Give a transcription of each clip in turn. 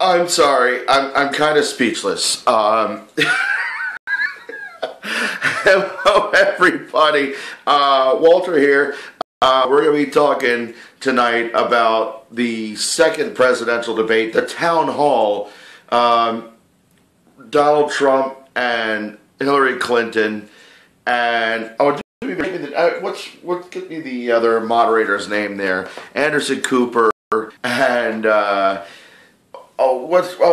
I'm sorry. I'm kind of speechless. Hello, everybody. Walter here. We're going to be talking tonight about the second presidential debate, the town hall. Donald Trump and Hillary Clinton, and get me the other moderator's name there, Anderson Cooper, and oh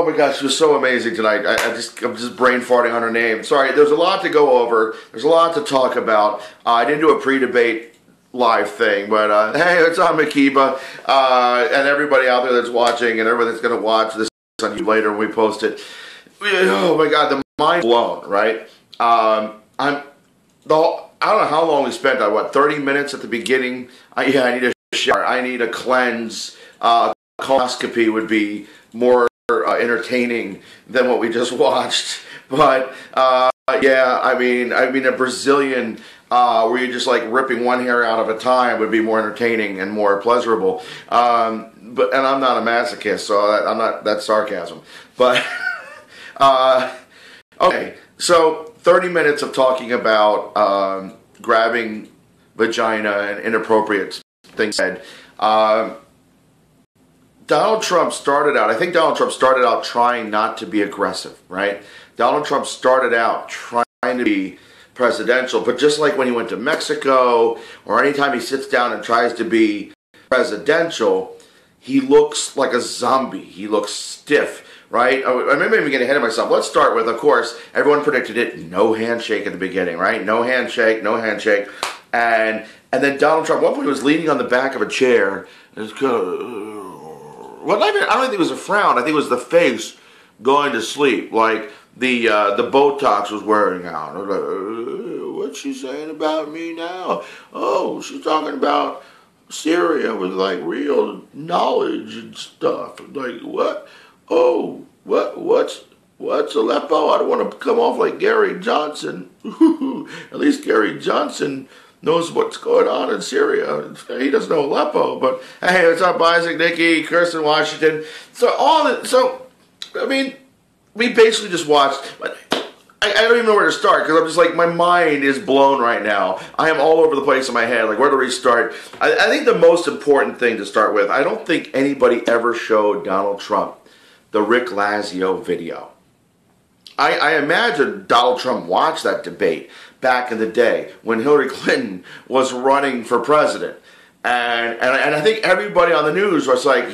my gosh, it was so amazing tonight. I'm just brain farting on her name. Sorry, there's a lot to go over. There's a lot to talk about. I didn't do a pre-debate live thing, but hey, it's on Makiba, and everybody out there that's watching, and everybody that's going to watch this on you later when we post it. Oh my God, the mind blown, right? I don't know how long we spent on, 30 minutes at the beginning? I need a shower. I need a cleanse. Colonoscopy would be more entertaining than what we just watched. But yeah, I mean a Brazilian where you're just like ripping one hair out of a time would be more entertaining and more pleasurable. And I'm not a masochist, so that's sarcasm. But okay, so 30 minutes of talking about grabbing vagina and inappropriate things said. Donald Trump started out trying not to be aggressive, right? Donald Trump started out trying to be presidential, but just like when he went to Mexico, or anytime he sits down and tries to be presidential, he looks like a zombie. He looks stiff, right? I maybe even get ahead of myself. Let's start with, of course, everyone predicted it, no handshake at the beginning, right? No handshake, no handshake. And then Donald Trump, at one point he was leaning on the back of a chair, and it's kind of, well, I don't think it was a frown. I think it was the face going to sleep, like the Botox was wearing out. I was like, what's she saying about me now? Oh, she's talking about Syria with like real knowledge and stuff. Like, what? Oh, what's Aleppo? I don't want to come off like Gary Johnson. At least Gary Johnson knows what's going on in Syria. He doesn't know Aleppo, but hey, what's up, Isaac, Nikki, Kirsten, Washington? So I mean, we basically just watched. I don't even know where to start because I'm just like, my mind is blown right now. I am all over the place in my head. Like, where do we start? I think the most important thing to start with, I don't think anybody ever showed Donald Trump the Rick Lazio video. I imagine Donald Trump watched that debate back in the day when Hillary Clinton was running for president, and I think everybody on the news was like,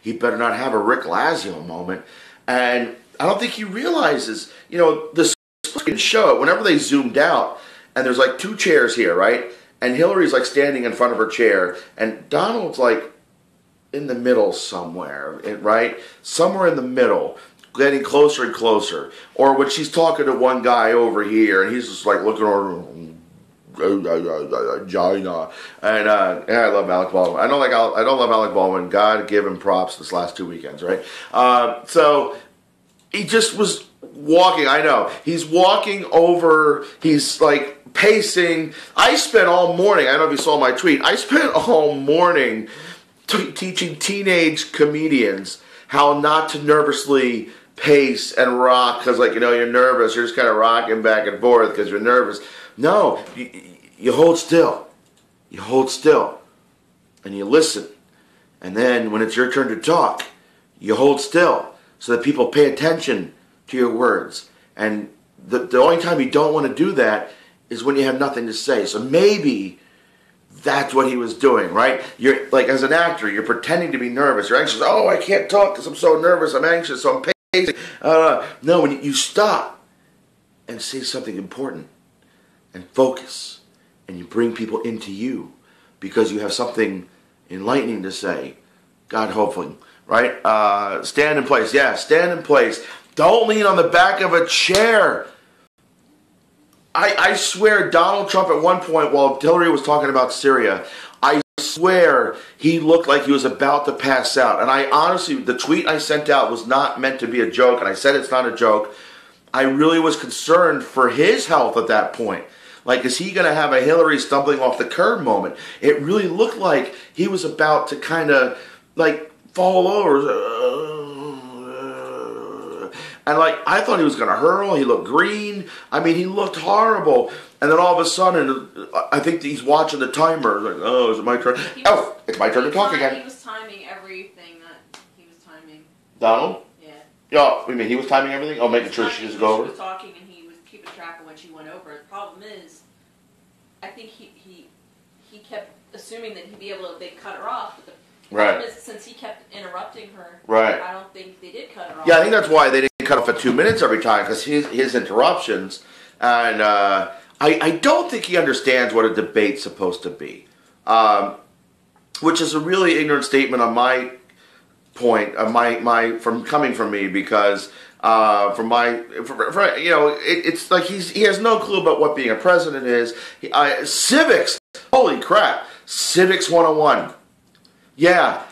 he better not have a Rick Lazio moment, and I don't think he realizes, the show, whenever they zoomed out, and there's like two chairs here, right, and Hillary's like standing in front of her chair, and Donald's like in the middle somewhere, right, somewhere in the middle, getting closer and closer. Or when she's talking to one guy over here, and he's just like looking over, China. And I love Alec Baldwin. I don't love Alec Baldwin. God give him props this last 2 weekends, right? So he just was walking. I know he's walking over. He's like pacing. I spent all morning. I don't know if you saw my tweet. I spent all morning teaching teenage comedians how not to nervously pace and rock because, like, you're nervous. You're just kind of rocking back and forth because you're nervous. No, you hold still. You hold still. And you listen. And then when it's your turn to talk, you hold still so that people pay attention to your words. And the only time you don't want to do that is when you have nothing to say. So maybe that's what he was doing, right? You're like, as an actor, you're pretending to be nervous. You're anxious. Oh, I can't talk because I'm so nervous. I'm anxious, so I'm pacing. No, when you stop and say something important and focus, and you bring people into you because you have something enlightening to say, God hopefully, right? Stand in place. Yeah, stand in place. Don't lean on the back of a chair. I swear Donald Trump at one point, while Hillary was talking about Syria, I swear he looked like he was about to pass out. And I honestly, the tweet I sent out was not meant to be a joke, and I said it's not a joke. I really was concerned for his health at that point. Like, is he going to have a Hillary stumbling off the curb moment? It really looked like he was about to kind of, like, fall over. And like, I thought he was going to hurl. He looked green. I mean, he looked horrible. And then all of a sudden, I think he's watching the timer. Like, oh, is it my turn? Oh, it's my turn to talk again. He was timing everything that he was timing. Donald? Yeah. Yeah, I mean, he was timing everything? Oh, making sure she doesn't go over? She was talking and he was keeping track of when she went over. The problem is, I think he kept assuming that he'd be able to, they'd cut her off. But the problem is, since he kept interrupting her, I don't think they did cut her off. Yeah, I think that's why they didn't cut off at 2 minutes every time, because his interruptions. And I don't think he understands what a debate's supposed to be. Which is a really ignorant statement on my point, from coming from me, because it's like he has no clue about what being a president is. Civics, holy crap, Civics 101. Yeah,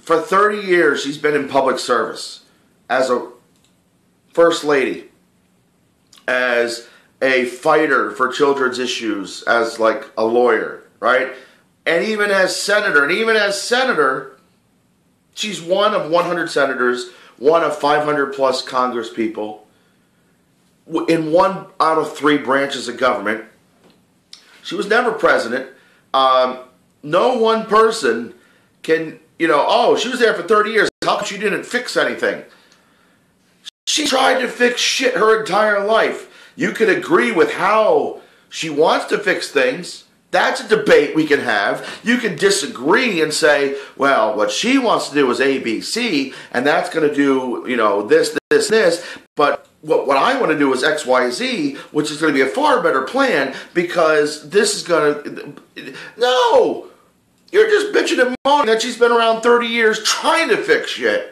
for 30 years she's been in public service as a first lady, as a fighter for children's issues, as like a lawyer, right? And even as senator, she's one of 100 senators, one of 500 plus Congress people, in 1 out of 3 branches of government. She was never president. No one person can, oh, she was there for 30 years. How come she didn't fix anything? She tried to fix shit her entire life. You can agree with how she wants to fix things. That's a debate we can have. You can disagree and say, well, what she wants to do is A, B, C, and that's going to do, this. But what I want to do is X, Y, Z, which is going to be a far better plan, because this is going to... No! You're just bitching and moaning that she's been around 30 years trying to fix shit.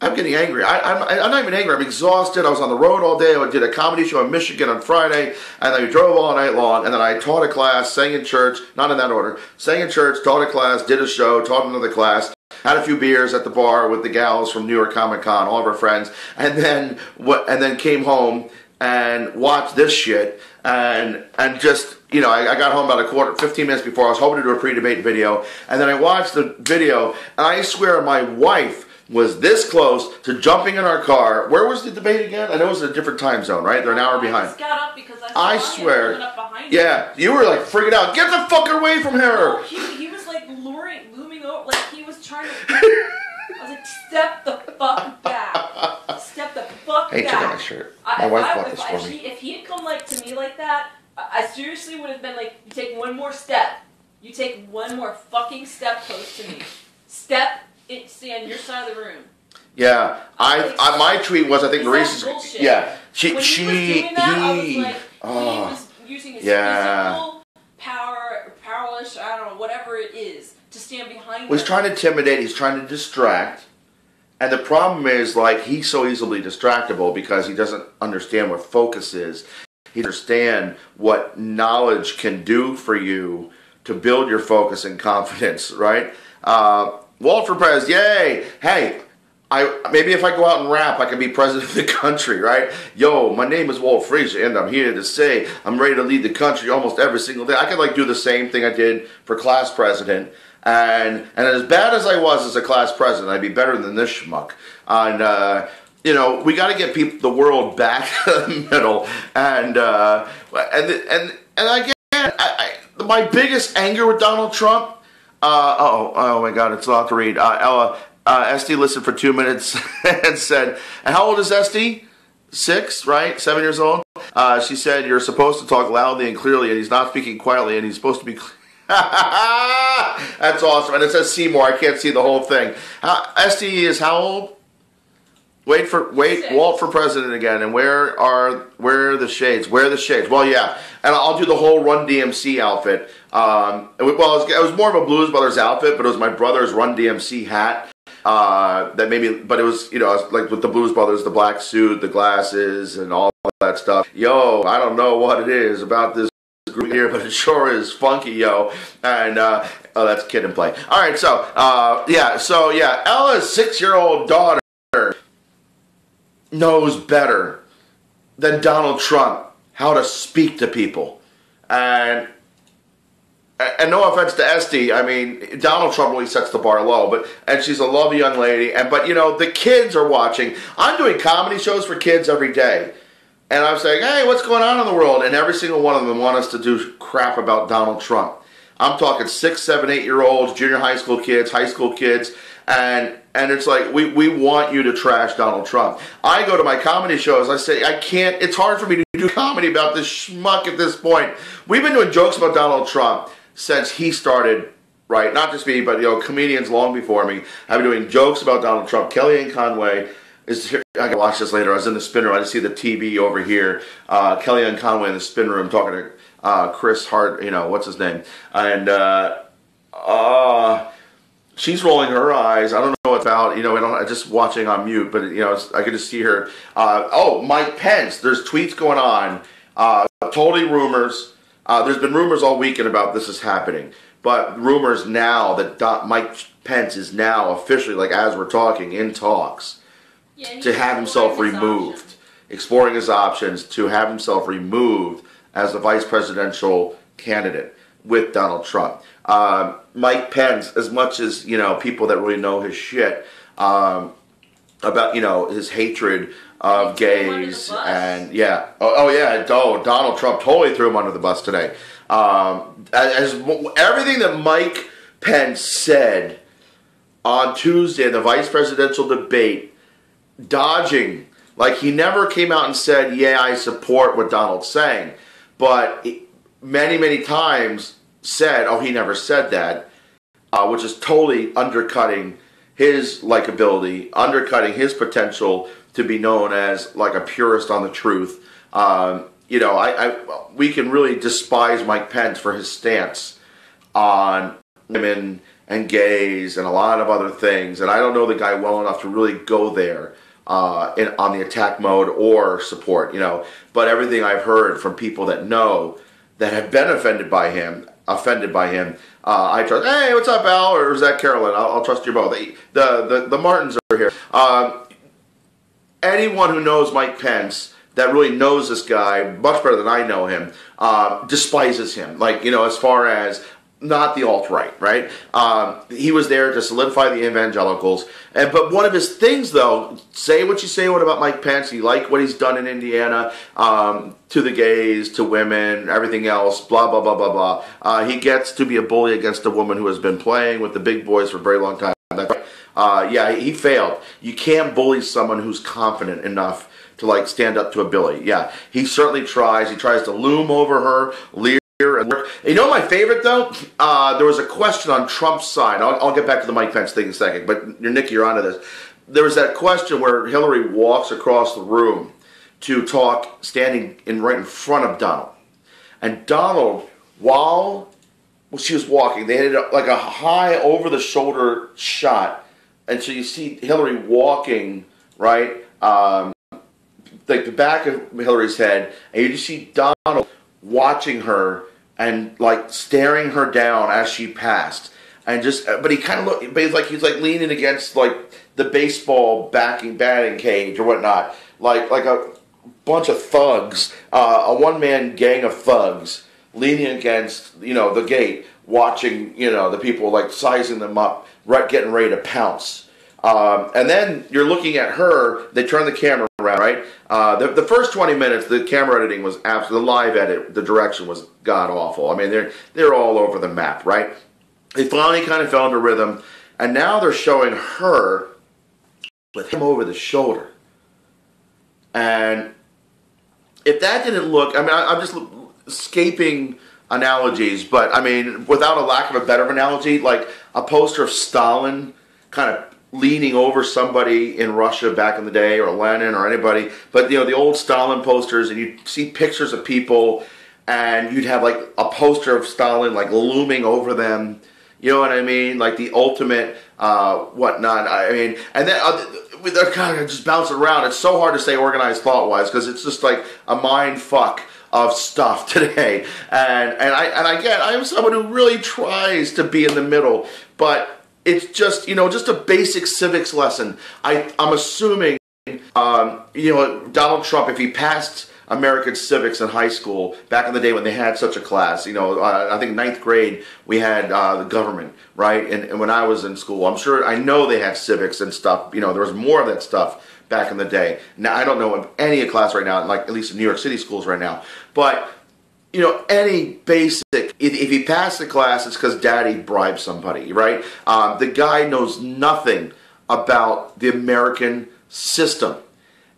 I'm getting angry. I'm not even angry. I'm exhausted. I was on the road all day. I did a comedy show in Michigan on Friday, and then we drove all night long, and then I taught a class, sang in church, not in that order, sang in church, taught a class, did a show, taught another class, had a few beers at the bar with the gals from New York Comic Con, all of our friends, and then came home and watched this shit, and just, I got home about 15 minutes before. I was hoping to do a pre-debate video, and then I watched the video, and I swear my wife was this close to jumping in our car. Where was the debate again? I know it was in a different time zone, right? They're an hour behind. I just got up because I swear. Up behind yeah, you were like freaking out. Get the fuck away from her! No, he was like looming over, like he was trying to... I was like, step the fuck back. Step the fuck back. Hey, check out my shirt. My wife bought this for me. If he had come like to me like that, I seriously would have been like, you take one more step. You take one more fucking step close to me. Stay on your side of the room. Yeah, my tweet was, I think Maurice's. Yeah, he was using his physical power, powerless, I don't know, whatever it is, to stand behind. He's trying to intimidate. He's trying to distract, and the problem is, like, he's so easily distractible because he doesn't understand what focus is. He doesn't understand what knowledge can do for you to build your focus and confidence, right? Walt for president, yay! Hey, maybe if I go out and rap, I can be president of the country, right? Yo, my name is Walt Frazier, and I'm here to say I'm ready to lead the country almost every single day. I could like do the same thing I did for class president, and as bad as I was as a class president, I'd be better than this schmuck. And we got to get the world back in the middle, and again, my biggest anger with Donald Trump. Oh my God, it's a lot to read. Ella, Esty listened for 2 minutes and said, and how old is Esty? 6, right? 7 years old? She said, you're supposed to talk loudly and clearly, and he's not speaking quietly, and he's supposed to be That's awesome. And it says Seymour. I can't see the whole thing. Esty is how old? Wait, Walt for president again. And where are the shades? Where are the shades? Well, yeah. And I'll do the whole Run DMC outfit. It was more of a Blues Brothers outfit, but it was my brother's Run DMC hat. But it was, like with the Blues Brothers, the black suit, the glasses, and all that stuff. Yo, I don't know what it is about this group here, but it sure is funky, yo. And, oh, that's Kid and Play. All right, so, Ella's 6-year-old daughter knows better than Donald Trump how to speak to people. And and no offense to Esty, I mean, Donald Trump really sets the bar low, and she's a lovely young lady, but you know, the kids are watching. I'm doing comedy shows for kids every day, and I'm saying, hey, what's going on in the world? And every single one of them want us to do crap about Donald Trump. I'm talking 6, 7, 8-year-olds, junior high school kids, and it's like, we want you to trash Donald Trump. I go to my comedy shows, I say, I can't, it's hard for me to do comedy about this schmuck at this point. We've been doing jokes about Donald Trump since he started, right? Not just me, but, you know, comedians long before me have been doing jokes about Donald Trump. Kellyanne Conway is here. I can watch this later. I was in the spin room. I just see the TV over here. Kellyanne Conway in the spin room talking to Chris Hart, you know, what's his name? And she's rolling her eyes. I don't know what it's about. You know, I'm just watching on mute, but, you know, I could just see her. Oh, Mike Pence. There's tweets going on. Totally rumors. There's been rumors all weekend about this is happening, but rumors now that Mike Pence is now officially, like as we're talking, in talks to have himself removed, exploring his options to have himself removed as the vice presidential candidate with Donald Trump. Mike Pence, as much as, you know, people that really know his shit about, you know, his hatred of gays, and yeah, Donald Trump totally threw him under the bus today. As everything that Mike Pence said on Tuesday in the vice presidential debate, dodging, like he never came out and said, yeah, I support what Donald's saying, but many times said, oh, he never said that, which is totally undercutting his likability, undercutting his potential to be known as like a purist on the truth. You know, we can really despise Mike Pence for his stance on women and gays and a lot of other things, and I don't know the guy well enough to really go there on the attack mode or support, you know. But everything I've heard from people that know, that have been offended by him, I trust. Hey, what's up, Al? Or is that Carolyn? I'll trust you both. The Martins are here. Anyone who knows Mike Pence, that really knows this guy much better than I know him, despises him. Like, you know, as far as not the alt-right, right? He was there to solidify the evangelicals. But one of his things, though, say what you say about Mike Pence, you like what he's done in Indiana, to the gays, to women, everything else, blah, blah, blah, blah, blah. He gets to be a bully against a woman who has been playing with the big boys for a very long time. Yeah, he failed. You can't bully someone who's confident enough to, like, stand up to a bully. Yeah, he certainly tries. He tries to loom over her, leer and work. You know my favorite, though? There was a question on Trump's side. I'll get back to the Mike Pence thing in a second, but Nick, you're onto this. There was that question where Hillary walks across the room to talk, standing right in front of Donald. And Donald, while she was walking, they had like a high over-the-shoulder shot. And so you see Hillary walking, right, like the back of Hillary's head, and you just see Donald watching her and like staring her down as she passed, and just, but he kind of looked, but he's like leaning against like the baseball batting cage or whatnot, like a bunch of thugs, a one-man gang of thugs leaning against, you know, the gate, watching, you know, the people like sizing them up, right, getting ready to pounce. And then you're looking at her, they turn the camera around, right? The first 20 minutes, the camera editing was absolutely, the live edit, the direction was god-awful. I mean, they're all over the map, right? They finally kind of fell into rhythm, and now they're showing her with him over the shoulder. And if that didn't look, I mean, I'm just escaping analogies, but I mean, without a lack of a better analogy, like a poster of Stalin kind of leaning over somebody in Russia back in the day, or Lenin, or anybody, but you know, the old Stalin posters, and you'd see pictures of people, and you'd have like a poster of Stalin like looming over them, you know what I mean, like the ultimate whatnot. I mean, and then they're kind of just bouncing around. It's so hard to say organized thought-wise, because it's just like a mind fuck of stuff today, and I get, I'm someone who really tries to be in the middle, but it's just, you know, just a basic civics lesson. I'm assuming, you know, Donald Trump, if he passed American civics in high school back in the day when they had such a class. You know, I think ninth grade we had the government, right? And when I was in school, I know they had civics and stuff. You know, there was more of that stuff back in the day. Now, I don't know of any class right now, like at least in New York City schools right now. But, you know, any basic, if he passed the class, it's because daddy bribed somebody, right? The guy knows nothing about the American system.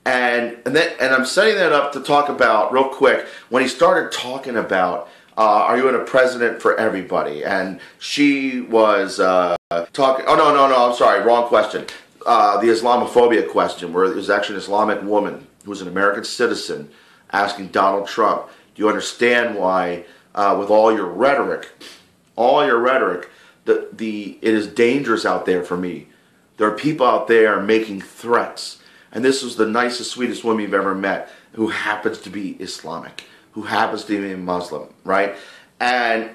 And I'm setting that up to talk about, real quick, when he started talking about, are you in a president for everybody? And she was talking, oh, no, I'm sorry, wrong question. The Islamophobia question, where it was actually an Islamic woman who was an American citizen asking Donald Trump, do you understand why, with all your rhetoric, it is dangerous out there for me. There are people out there making threats. And this was the nicest, sweetest woman you've ever met who happens to be Islamic, who happens to be a Muslim, right? And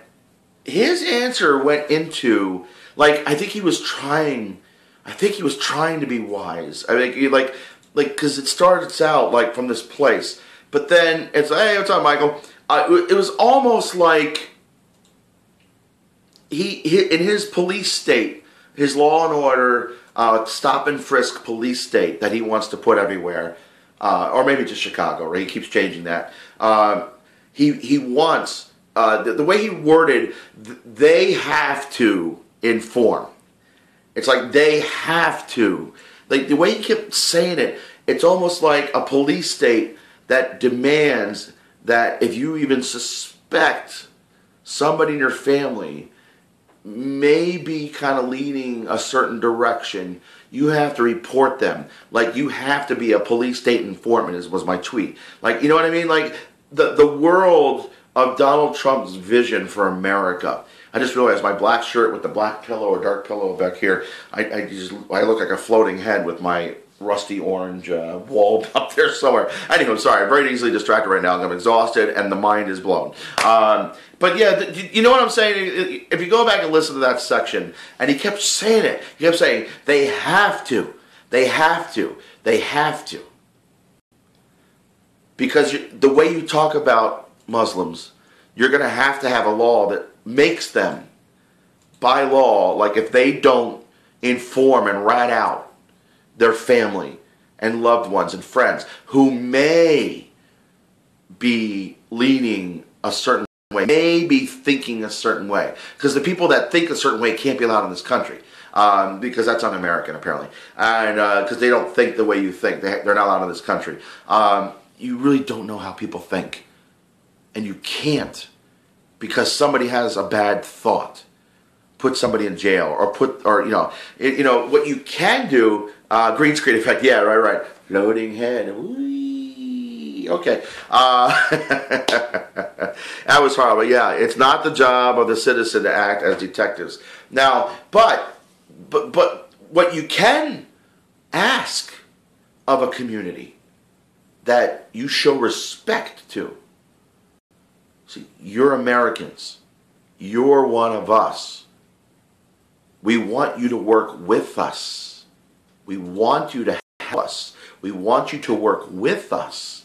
his answer went into, like, I think he was trying to be wise. I think because it starts out like from this place, but then it's, hey, what's up, Michael? It was almost like he in his police state, his law and order, stop and frisk police state that he wants to put everywhere, or maybe just Chicago, right? He keeps changing that. He wants, the way he worded, they have to inform. It's like they have to. Like the way he kept saying it, it's almost like a police state that demands that if you even suspect somebody in your family may be kind of leaning a certain direction, you have to report them. Like, you have to be a police state informant, was my tweet. Like, you know what I mean? Like, the world of Donald Trump's vision for America. I just realized my black shirt with the black pillow or dark pillow back here, I look like a floating head with my rusty orange wall up there somewhere. Anyway, I'm sorry, I'm very easily distracted right now. I'm exhausted and the mind is blown. But yeah, you know what I'm saying? If you go back and listen to that section, and he kept saying it, he kept saying, they have to, they have to, they have to. Because the way you talk about Muslims, you're going to have a law that makes them, by law, like if they don't inform and rat out their family and loved ones and friends who may be leaning a certain way, may be thinking a certain way. Because the people that think a certain way can't be allowed in this country. Because that's un-American, apparently. And because they don't think the way you think. They're not allowed in this country. You really don't know how people think. And you can't. Because somebody has a bad thought. Put somebody in jail. Or what you can do, green screen effect, yeah, right. Floating head, whee, okay. That was horrible, yeah. It's not the job of the citizen to act as detectives. Now, but what you can ask of a community that you show respect to. See, you're Americans. You're one of us. We want you to work with us. We want you to help us. We want you to work with us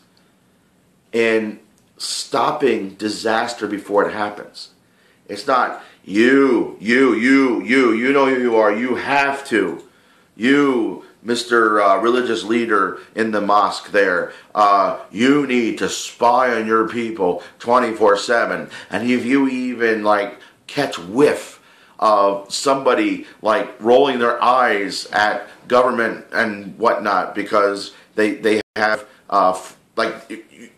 in stopping disaster before it happens. It's not you know who you are. You have to. You, Mr. Religious leader in the mosque there, you need to spy on your people 24/7. And if you even catch whiff of somebody rolling their eyes at government and whatnot because they have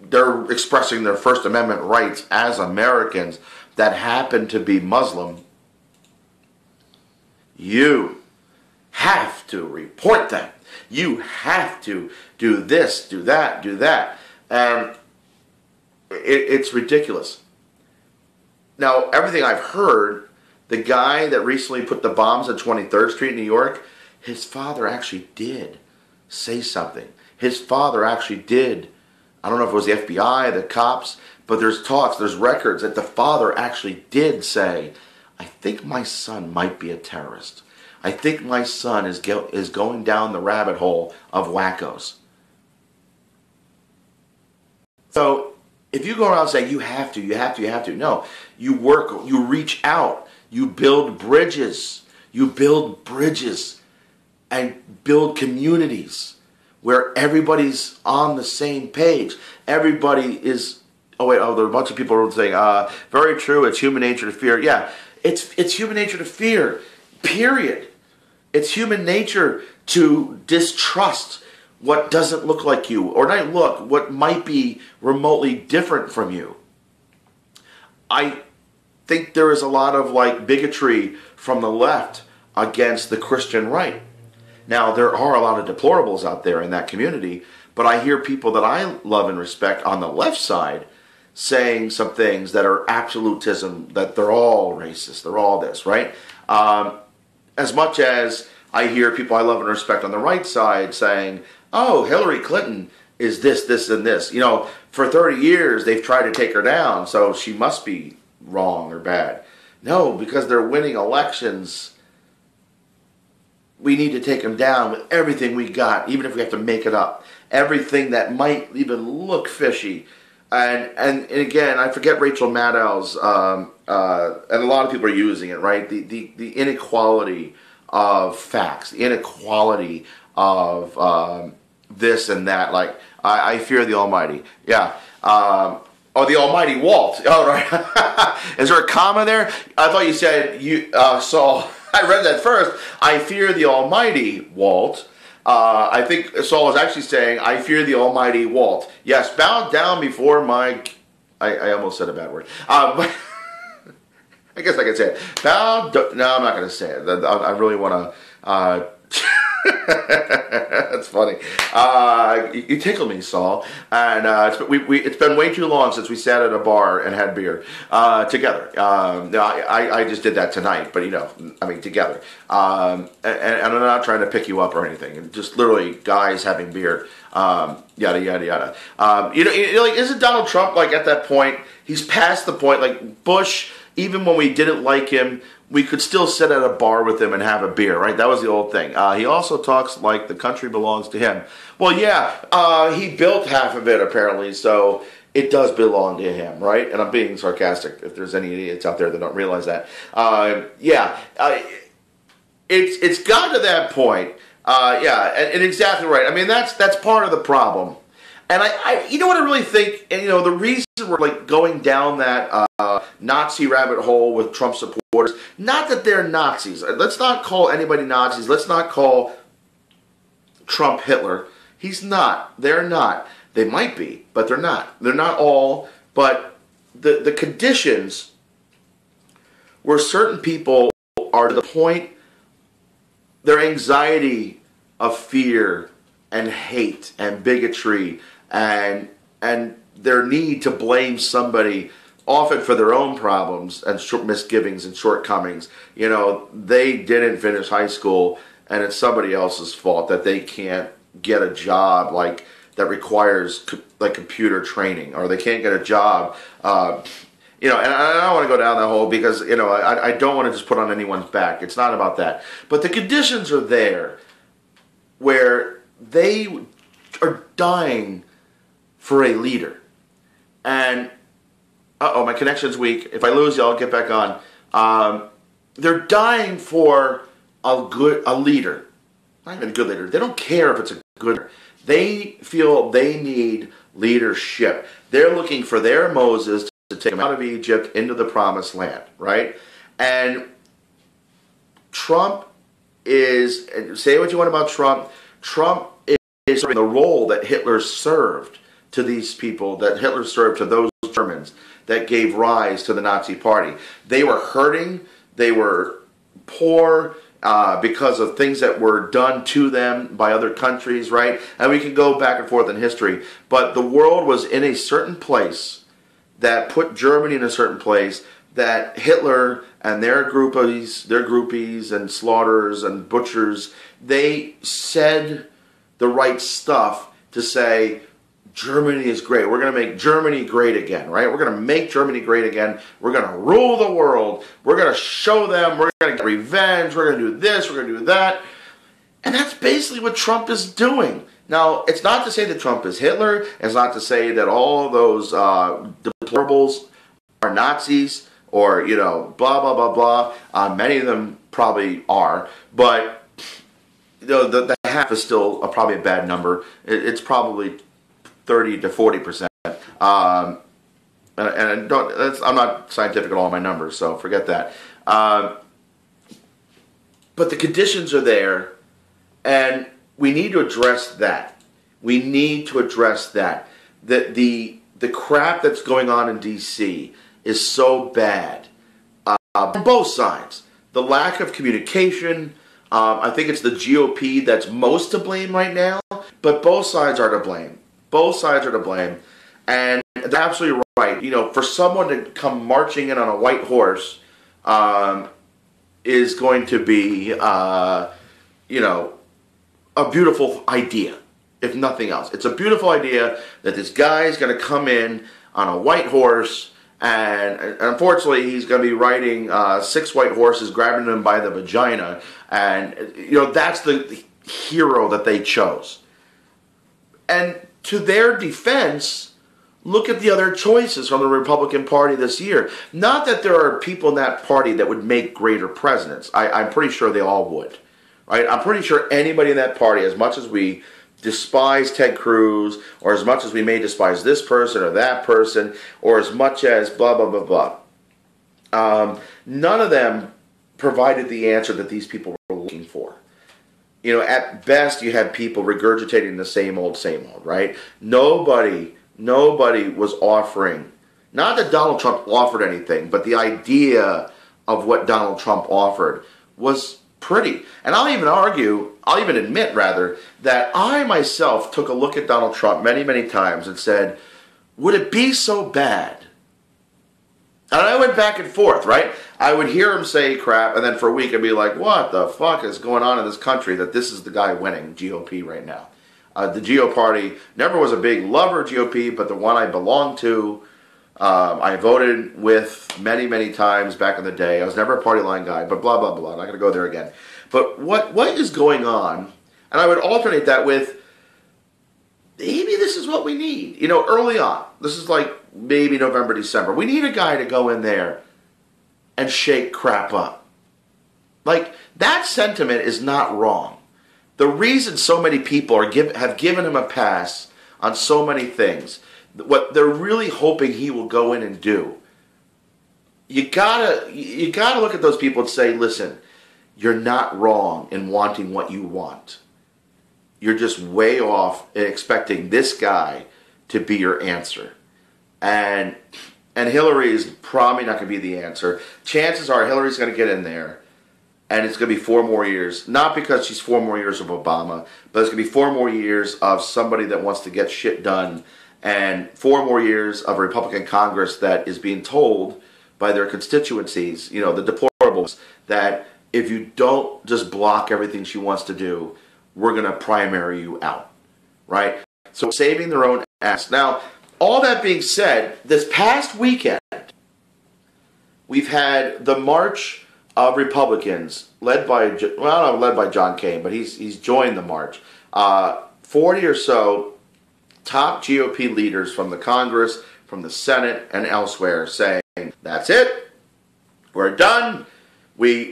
they're expressing their First Amendment rights as Americans that happen to be Muslim, you have to report them. You have to do this, do that, do that. And it's ridiculous. Now, everything I've heard, the guy that recently put the bombs at 23rd Street in New York, his father actually did say something. His father actually did. I don't know if it was the FBI, the cops, but there's talks, there's records that the father actually did say, I think my son might be a terrorist. I think my son is going down the rabbit hole of wackos. So if you go around saying you have to, you have to, you have to, no. You work, you reach out, you build bridges. You build bridges and build communities where everybody's on the same page. Everybody is, there are a bunch of people saying, very true, it's human nature to fear. Yeah, it's human nature to fear, period. It's human nature to distrust what doesn't look like you, or not look, what might be remotely different from you. I think there is a lot of bigotry from the left against the Christian right. Now, there are a lot of deplorables out there in that community, but I hear people that I love and respect on the left side saying some things that are absolutism, that they're all racist, they're all this, right? As much as I hear people I love and respect on the right side saying, oh, Hillary Clinton is this, this, and this. You know, for 30 years they've tried to take her down, so she must be wrong or bad. No, because they're winning elections, we need to take them down with everything we got, even if we have to make it up. Everything that might even look fishy. And again, I forget Rachel Maddow's, and a lot of people are using it, right? The inequality of facts, the inequality of this and that. Like, I fear the Almighty. Yeah. Oh, the Almighty Walt. Oh, right. Is there a comma there? I thought you said Saul. I read that first. I fear the Almighty Walt. I think Saul was actually saying, I fear the Almighty Walt. Yes, bow down before my... I almost said a bad word. But I guess I could say it. No, I'm not going to say it. I really want to... That's funny. You tickle me, Saul. And it's been way too long since we sat at a bar and had beer together. I just did that tonight, but together. And I'm not trying to pick you up or anything. Just literally guys having beer. Yada yada yada. Isn't Donald Trump at that point? He's past the point. Like Bush, even when we didn't like him, we could still sit at a bar with him and have a beer, right? That was the old thing. He also talks like the country belongs to him. Well, yeah, he built half of it, apparently, so it does belong to him, right? And I'm being sarcastic if there's any idiots out there that don't realize that. It's gotten to that point. And exactly right. I mean, that's part of the problem. And you know what I really think, and the reason we're going down that Nazi rabbit hole with Trump supporters, not that they're Nazis. Let's not call anybody Nazis. Let's not call Trump Hitler. He's not. They're not. They might be, but they're not. They're not all, but the conditions where certain people are to the point, their anxiety of fear and hate and bigotry and their need to blame somebody, often for their own problems and misgivings and shortcomings. They didn't finish high school and it's somebody else's fault that they can't get a job that requires computer training, or they can't get a job. And I don't want to go down that hole because, I don't want to just put on anyone's back. It's not about that. But the conditions are there where they are dying for a leader. And, my connection's weak. If I lose you, I'll get back on. They're dying for a leader. Not even a good leader. They don't care if it's a good leader. They feel they need leadership. They're looking for their Moses to take them out of Egypt into the promised land, right? And Trump is, say what you want about Trump, Trump is serving the role that Hitler served to these people, that Hitler served to those Germans that gave rise to the Nazi Party. They were hurting, they were poor because of things that were done to them by other countries, right? And we can go back and forth in history. But the world was in a certain place that put Germany in a certain place, that Hitler and their groupies and slaughterers and butchers, they said the right stuff to say, Germany is great. We're going to make Germany great again, right? We're going to make Germany great again. We're going to rule the world. We're going to show them. We're going to get revenge. We're going to do this. We're going to do that. And that's basically what Trump is doing. Now, it's not to say that Trump is Hitler. It's not to say that all those deplorables are Nazis or, you know, blah, blah, blah, blah. Many of them probably are. But you know, the half is still probably a bad number. It's probably 30 to 40%. And I'm not scientific at all on my numbers, so forget that. But the conditions are there, and we need to address that. We need to address that. The crap that's going on in D.C. is so bad on both sides. The lack of communication. I think it's the GOP that's most to blame right now, but both sides are to blame. Both sides are to blame, and they're absolutely right. You know, for someone to come marching in on a white horse is going to be, you know, a beautiful idea, if nothing else. It's a beautiful idea that this guy is going to come in on a white horse, and unfortunately he's going to be riding 6 white horses, grabbing them by the vagina, and, you know, that's the hero that they chose. And to their defense, look at the other choices from the Republican Party this year. Not that there are people in that party that would make greater presidents. I'm pretty sure they all would. Right? I'm pretty sure anybody in that party, as much as we despise Ted Cruz, or as much as we may despise this person or that person, or as much as blah, blah, blah, blah, none of them provided the answer that these people were looking for. You know, at best, you had people regurgitating the same old, right? Nobody was offering, not that Donald Trump offered anything, but the idea of what Donald Trump offered was pretty. And I'll even admit, that I myself took a look at Donald Trump many, many times and said, would it be so bad? And I went back and forth, right? I would hear him say crap, and then for a week I'd be like, what the fuck is going on in this country that this is the guy winning GOP right now? The GOP party never was a big lover of GOP, but the one I belonged to, I voted with many, many times back in the day. I was never a party line guy, but blah, blah, blah. I'm not going to go there again. But what is going on, and I would alternate that with, maybe this is what we need. You know, early on, this is like maybe November, December. We need a guy to go in there and shake crap up. Like, that sentiment is not wrong. The reason so many people have given him a pass on so many things, what they're really hoping he will go in and do, you gotta look at those people and say, listen, you're not wrong in wanting what you want. You're just way off in expecting this guy to be your answer. And Hillary is probably not going to be the answer. Chances are Hillary's going to get in there, and it's going to be 4 more years. Not because she's 4 more years of Obama, but it's going to be 4 more years of somebody that wants to get shit done, and 4 more years of a Republican Congress that is being told by their constituencies, you know, the deplorables, that if you don't just block everything she wants to do, we're going to primary you out, right? So saving their own ass. Now, all that being said, this past weekend, we've had the march of Republicans led by, well, not led by John Kane, but he's joined the march. 40 or so top GOP leaders from the Congress, from the Senate, and elsewhere saying, that's it, we're done. We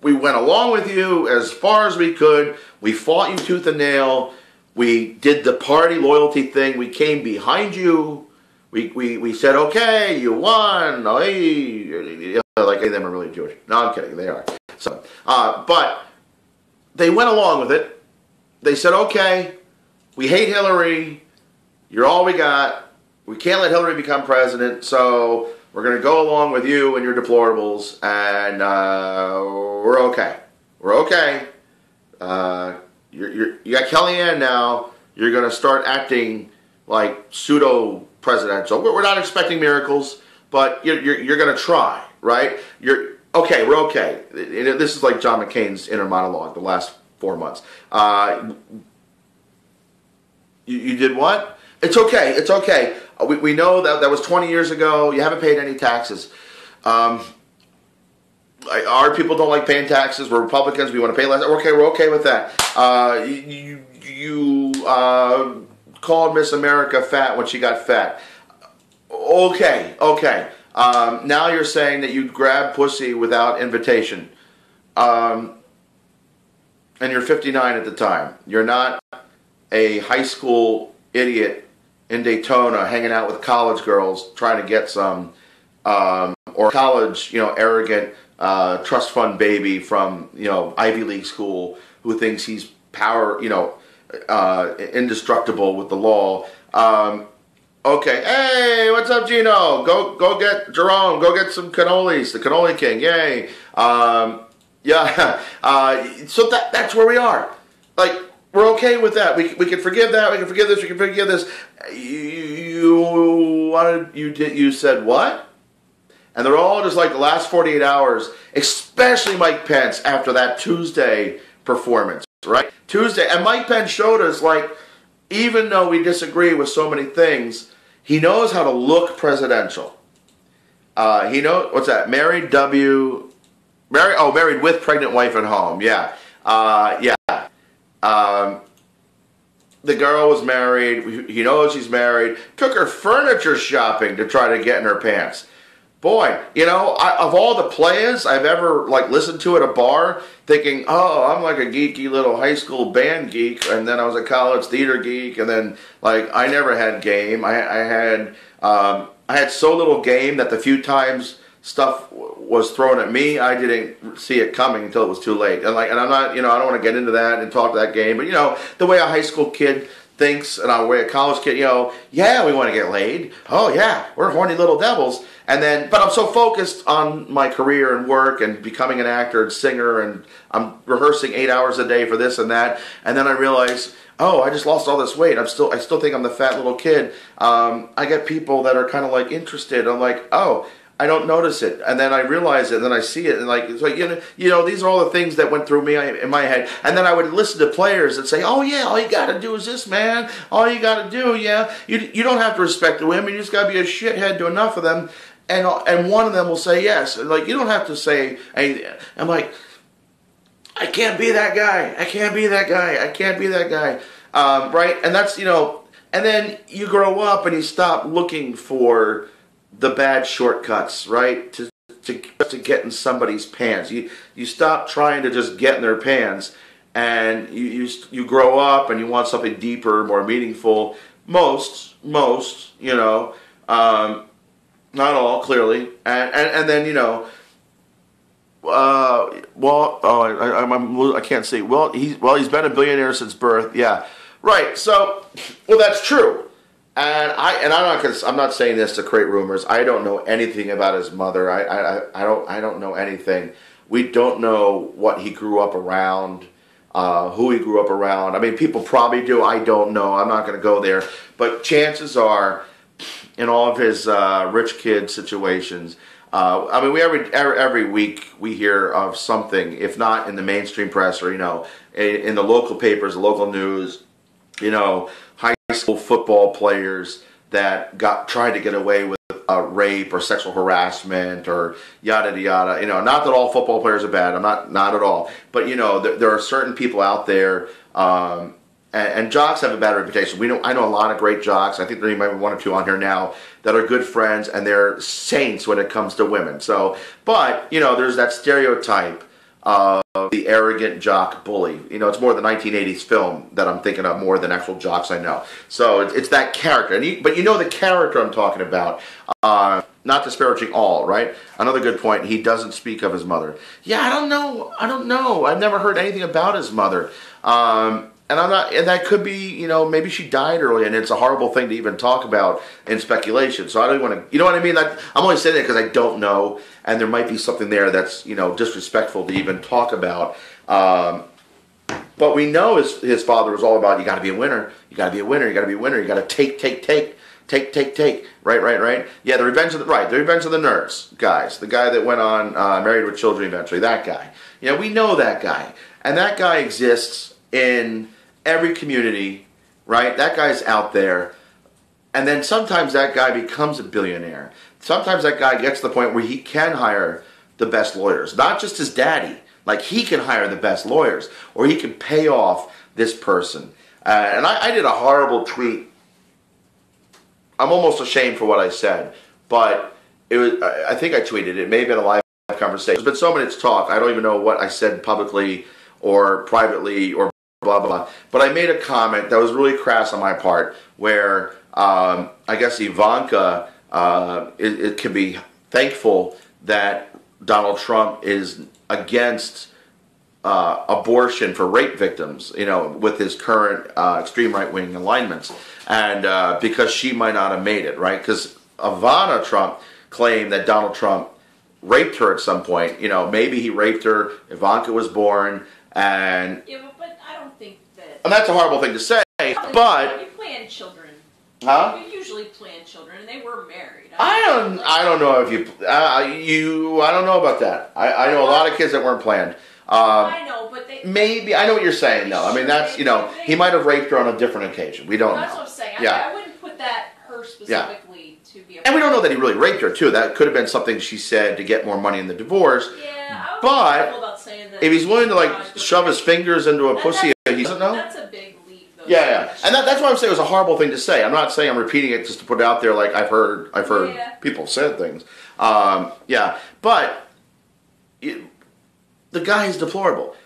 went along with you as far as we could. We fought you tooth and nail. We did the party loyalty thing. We came behind you. We said, okay, you won. Hey. Like they them are really Jewish. No, I'm kidding. They are. So, but they went along with it. They said, okay, we hate Hillary. You're all we got. We can't let Hillary become president, so we're going to go along with you and your deplorables, and we're okay. We're okay. You got Kellyanne now. You're going to start acting like pseudo-presidential. We're not expecting miracles, but you're going to try, right? We're okay. This is like John McCain's inner monologue the last 4 months. You did what? It's okay. It's okay. We know that was 20 years ago. You haven't paid any taxes. I our people don't like paying taxes. We're Republicans. We want to pay less. Okay, we're okay with that. You called Miss America fat when she got fat. Okay. Now you're saying that you grab pussy without invitation. And you're 59 at the time. You're not a high school idiot in Daytona hanging out with college girls trying to get some, or college, arrogant trust fund baby from, Ivy League school who thinks he's indestructible with the law. Okay, hey, what's up, Gino? Go get Jerome. Go get some cannolis. The cannoli king, yay! Yeah. So that's where we are. Like, we're okay with that. We can forgive that. We can forgive this. We can forgive this. You said what? And they're all just like the last 48 hours, especially Mike Pence after that Tuesday performance, right? Tuesday, and Mike Pence showed us, like, even though we disagree with so many things, he knows how to look presidential. He knows, what's that? Married with pregnant wife at home. Yeah. The girl was married. He knows she's married. Took her furniture shopping to try to get in her pants. Boy, of all the players I've ever listened to at a bar, thinking, oh, I'm like a geeky little high school band geek, and then I was a college theater geek, and then I never had game. I had so little game that the few times stuff was thrown at me, I didn't see it coming until it was too late. And I'm not, I don't want to get into that and talk that game, but the way a high school kid thinks and the way a college kid, yeah, we want to get laid. Oh yeah, we're horny little devils. And then, but I'm so focused on my career and work and becoming an actor and singer, and I'm rehearsing 8 hours a day for this and that. And then I realize, oh, I just lost all this weight. I still think I'm the fat little kid. I get people that are kind of interested. I'm like, oh, I don't notice it, and then I realize it, and then I see it, and it's like these are all the things that went through me in my head. And then I would listen to players and say, "Oh yeah, all you got to do is this, man. All you got to do, yeah. You don't have to respect the women. You just got to be a shithead to enough of them." And one of them will say yes. You don't have to say anything. I'm like, I can't be that guy. I can't be that guy. I can't be that guy. Right? And that's And then you grow up and you stop looking for the bad shortcuts, right? To get in somebody's pants. You stop trying to just get in their pants, and you grow up and you want something deeper, more meaningful. Most, not all, clearly, and then I can't see. He's been a billionaire since birth. Yeah, right. So, that's true. And I'm not saying this to create rumors. I don't know anything about his mother. I don't know anything. We don't know what he grew up around, who he grew up around. I mean, people probably do. I don't know. I'm not going to go there. But chances are, in all of his rich kid situations, we every week we hear of something, if not in the mainstream press or in the local papers, the local news, high school football players that tried to get away with rape or sexual harassment or yada yada. Not that all football players are bad. I'm not at all. But there are certain people out there, and jocks have a bad reputation. I know a lot of great jocks. I think there might be one or two on here now that are good friends, and they're saints when it comes to women. So, but there's that stereotype of the arrogant jock bully. It's more the 1980s film that I'm thinking of more than actual jocks I know. So it's that character. But the character I'm talking about. Not disparaging all, right? Another good point, he doesn't speak of his mother. Yeah, I don't know. I've never heard anything about his mother. And that could be, maybe she died early, and it's a horrible thing to even talk about in speculation. So I don't want to, you know what I mean? I'm only saying that because I don't know, and there might be something there that's, disrespectful to even talk about. But we know his father was all about, you got to be a winner, you got to be a winner, you got to be a winner, you got to take. Right. Yeah, the Revenge of the Nerds guys, the guy that went on Married with Children eventually, that guy. We know that guy, and that guy exists in every community, right? That guy's out there. And then sometimes that guy becomes a billionaire. Sometimes that guy gets to the point where he can hire the best lawyers, not just his daddy. Like, he can hire the best lawyers, or he can pay off this person. And I did a horrible tweet. I'm almost ashamed for what I said, but it was, I think I tweeted it. It may have been a live conversation. There's been so much talk, I don't even know what I said publicly or privately or blah, blah, blah. But I made a comment that was really crass on my part, where I guess Ivanka it can be thankful that Donald Trump is against abortion for rape victims, you know, with his current extreme right-wing alignments, and because she might not have made it, right? Because Ivana Trump claimed that Donald Trump raped her at some point. You know, maybe he raped her. Ivanka was born, and yeah, but I don't think that. And that's a horrible thing to say. But you plan children. Huh? You usually plan children, and they were married. I don't know if I don't know about that. I know a lot of kids that weren't planned. I know, but they... Maybe. I know what you're saying, though. I mean, that's, you know, he might have raped her on a different occasion. We don't know. That's what I'm saying. Yeah. I wouldn't put that, her specifically, to be a... And we don't know that he really raped her, too. That could have been something she said to get more money in the divorce. Yeah, I would but be careful about saying that. If he's willing to, like, shove his fingers into a pussy, he doesn't know? That's a big leap, though. Yeah. And that's why I'm saying it was a horrible thing to say. I'm not saying I'm repeating it just to put it out there like I've heard people said things. Yeah. But the guy is deplorable.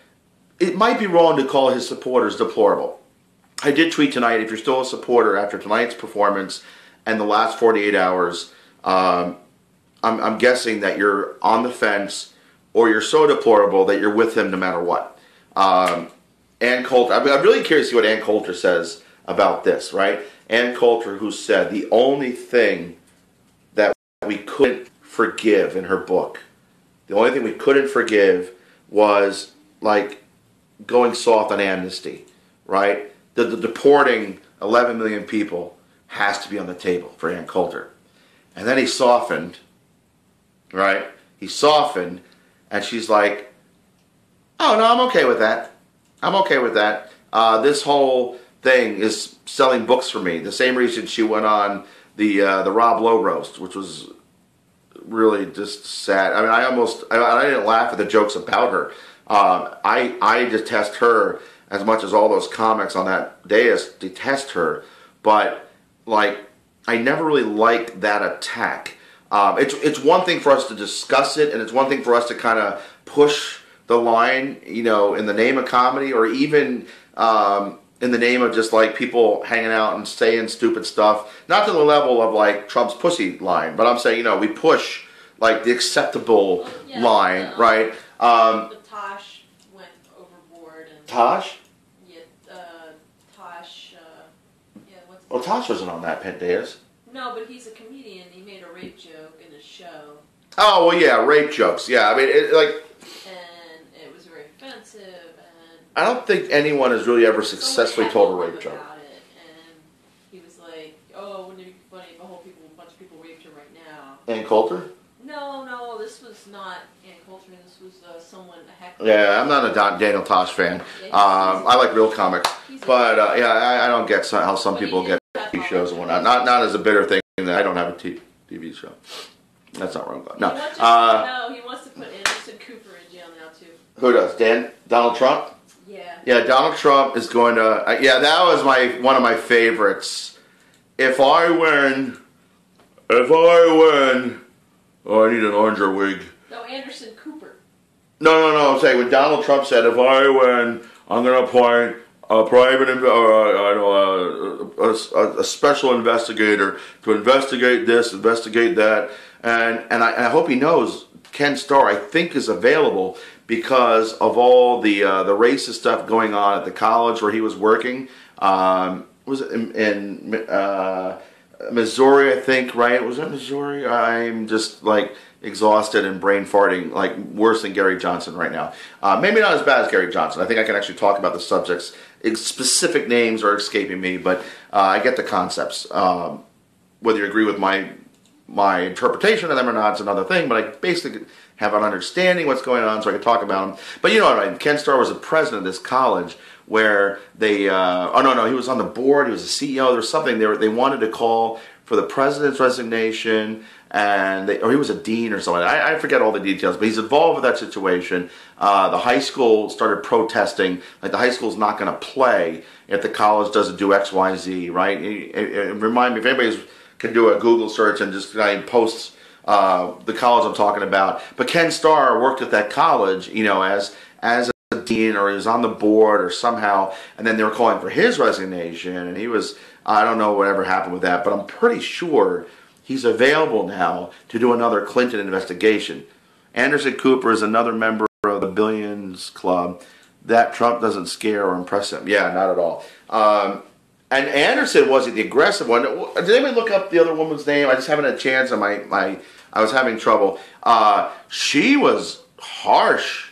It might be wrong to call his supporters deplorable. I did tweet tonight, if you're still a supporter after tonight's performance and the last 48 hours, I'm guessing that you're on the fence, or you're so deplorable that you're with him no matter what. Ann Coulter, I'm really curious to see what Ann Coulter says about this, right? Ann Coulter, who said the only thing that we couldn't forgive in her book, the only thing we couldn't forgive was, like, going soft on amnesty, right? The deporting 11 million people has to be on the table for Ann Coulter. And then he softened, right? He softened, and she's like, oh, no, I'm okay with that. I'm okay with that. This whole thing is selling books for me. The same reason she went on the Rob Lowe roast, which was really just sad. I mean, I didn't laugh at the jokes about her. I detest her as much as all those comics on that dais detest her, but, like, I never really liked that attack. It's one thing for us to discuss it, and it's one thing for us to kind of push the line, you know, in the name of comedy, or even in the name of just, like, people hanging out and saying stupid stuff. Not to the level of, like, Trump's pussy line, but I'm saying, you know, we push, like, the acceptable line, right? Tosh went overboard. And Tosh? Yeah, Tosh, what's... Well, Tosh wasn't on that pet dais. No, but he's a comedian. He made a rape joke in his show. Oh, well, yeah, rape jokes. Yeah, I mean, and it was very offensive, and... I don't think anyone has really ever successfully told a rape joke. About it, and he was like, oh, wouldn't it be funny if a bunch of people raped her right now? Ann Coulter? No, this was not Ann Coulter. This was someone, a heckler. Yeah, I'm not a Daniel Tosh fan. I like real comics. But, I don't get how some people get TV shows and whatnot. Not as a bitter thing that I don't have a TV show. That's not wrong. No. He wants to put Anderson Cooper in jail now, too. Who does? Donald Trump? Yeah. Yeah, Donald Trump is going to... that was one of my favorites. If I win... Oh, I need an oranger wig. No, Anderson Cooper. No. I'm saying when Donald Trump said, if I win, I'm going to appoint a private, a special investigator to investigate this, investigate that, and I hope he knows Ken Starr, I think, is available because of all the racist stuff going on at the college where he was working. Was it in Missouri, I think, right? Was it Missouri? I'm just, like, exhausted and brain farting, like, worse than Gary Johnson right now. Maybe not as bad as Gary Johnson. I think I can actually talk about the subjects. Specific names are escaping me, but I get the concepts. Whether you agree with my interpretation of them or not is another thing, but I basically have an understanding what's going on so I can talk about them. But you know what I mean? Ken Starr was the president of this college where they, he was on the board, he was the CEO, there was something, they wanted to call for the president's resignation, and or he was a dean or something. I forget all the details, but he's involved with that situation. The high school started protesting, like the high school's not going to play if the college doesn't do X, Y, Z, right? Remind me, if anybody can do a Google search and just post the college I'm talking about. But Ken Starr worked at that college, as a dean, or he was on the board or somehow, and then they were calling for his resignation, and he was, I don't know whatever happened with that, but I'm pretty sure he's available now to do another Clinton investigation. Anderson Cooper is another member of the Billions Club. That Trump doesn't scare or impress him. Yeah, not at all. And Anderson wasn't the aggressive one. Did anybody look up the other woman's name? I just haven't had a chance, and I was having trouble. She was harsh.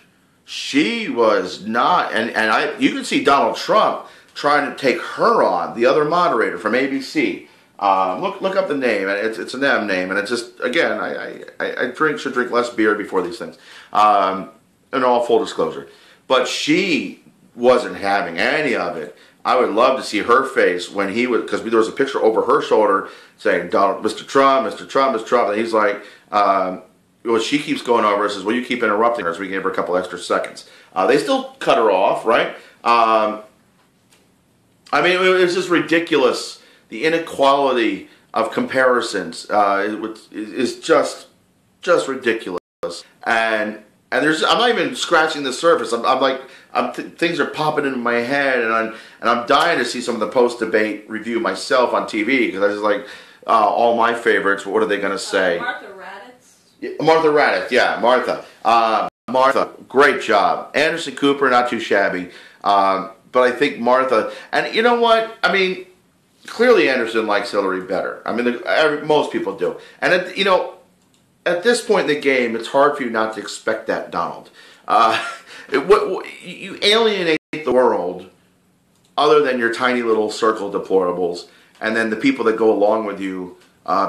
She was not, and you can see Donald Trump trying to take her on, the other moderator from ABC. Look up the name. It's an M name, and it's just, again, I should drink less beer before these things. In all full disclosure, but she wasn't having any of it. I would love to see her face when he was, because there was a picture over her shoulder saying, Mr. Trump, Mr. Trump, Mr. Trump, and he's like, well, she keeps going over and says, well, you keep interrupting her, so we gave her a couple extra seconds. They still cut her off, right? I mean, it was just ridiculous. The inequality of comparisons is just ridiculous. And there's, I'm not even scratching the surface. Things are popping into my head, and I'm dying to see some of the post-debate review myself on TV, because I was like, all my favorites. What are they going to say? Martha Raddatz. Yeah, Martha Raddatz, yeah, Martha. Martha, great job. Anderson Cooper, not too shabby. But I think Martha, and you know what? I mean, clearly Anderson likes Hillary better. I mean, most people do. And at this point in the game, it's hard for you not to expect that, Donald. You alienate the world, other than your tiny little circle of deplorables, and then the people that go along with you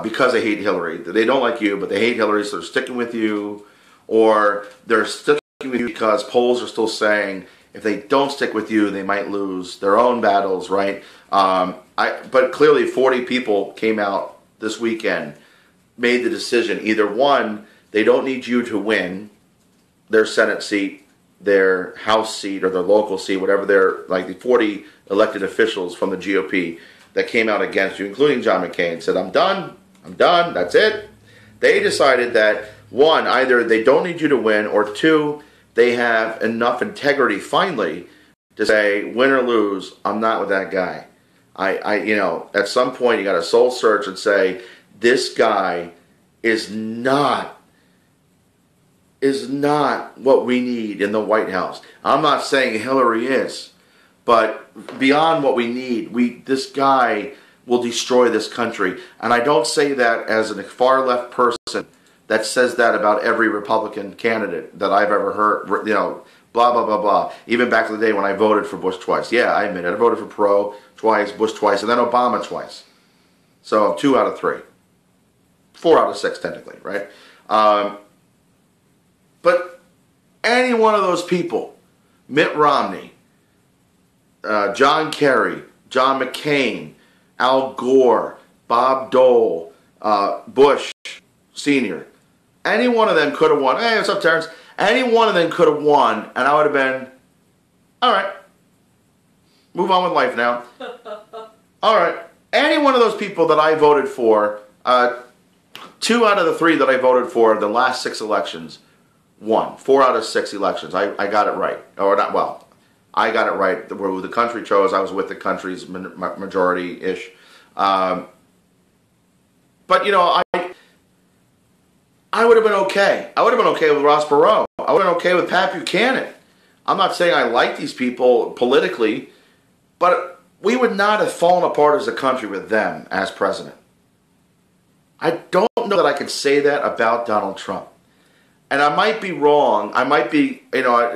because they hate Hillary. They don't like you, but they hate Hillary, so they're sticking with you, or they're sticking with you because polls are still saying if they don't stick with you, they might lose their own battles, right? But clearly 40 people came out this weekend, made the decision. Either one, they don't need you to win their Senate seat, their House seat, or their local seat, whatever they're, like the 40 elected officials from the GOP that came out against you, including John McCain, said, I'm done, that's it. They decided that, one, either they don't need you to win, or two, they have enough integrity finally to say, win or lose, I'm not with that guy. At some point you got to soul search and say, this guy is not what we need in the White House. I'm not saying Hillary is, but beyond what we need, this guy will destroy this country. And I don't say that as a far left person that says that about every Republican candidate that I've ever heard, blah, blah, blah, blah. Even back in the day when I voted for Bush twice. Yeah, I admit it. I voted for Perot twice, Bush twice, and then Obama twice. So 2 out of 3. 4 out of 6, technically, right? But any one of those people, Mitt Romney, John Kerry, John McCain, Al Gore, Bob Dole, Bush Sr., any one of them could have won. Hey, what's up, Terrence? Any one of them could have won, and I would have been, all right, move on with life now. All right. Any one of those people that I voted for, 2 out of the 3 that I voted for the last 6 elections won. 4 out of 6 elections. I got it right. Or not, well, I got it right. Where the country chose, I was with the country's majority-ish. But, I would have been okay. I would have been okay with Ross Perot. I would have been okay with Pat Buchanan. I'm not saying I like these people politically, but we would not have fallen apart as a country with them as president. I don't know that I could say that about Donald Trump. And I might be wrong. I might be,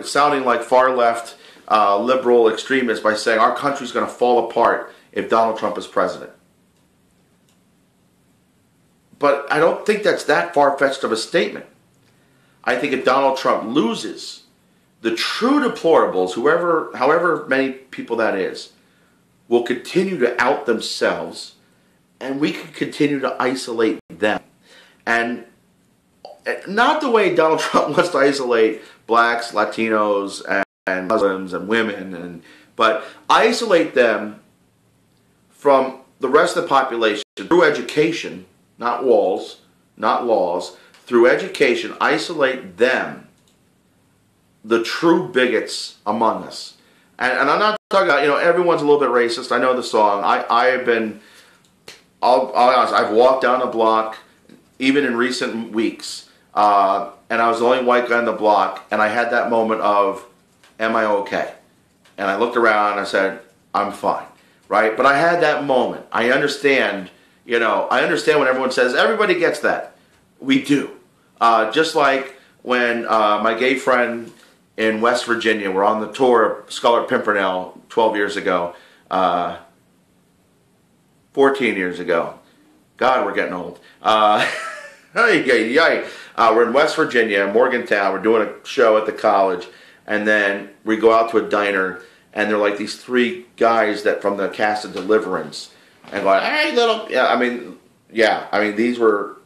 sounding like far left liberal extremist by saying our country's going to fall apart if Donald Trump is president. But I don't think that's that far-fetched of a statement. I think if Donald Trump loses, the true deplorables, however many people that is, will continue to out themselves and we could continue to isolate them. And not the way Donald Trump wants to isolate blacks, Latinos, and Muslims and women, but isolate them from the rest of the population through education, not walls, not laws, through education, isolate them, the true bigots among us. And I'm not talking about, everyone's a little bit racist. I know the song. I'll be honest, I've walked down the block, even in recent weeks, and I was the only white guy on the block, and I had that moment of, am I okay? And I looked around and I said, I'm fine, right? But I had that moment. I understand, I understand when everyone says, everybody gets that. We do. Just like when my gay friend in West Virginia, we're on the tour of Scarlet Pimpernel 12 years ago, 14 years ago. God, we're getting old. We're in West Virginia, Morgantown. We're doing a show at the college, and then we go out to a diner, and they're like these three guys that from the cast of Deliverance, and going, hey, little, these were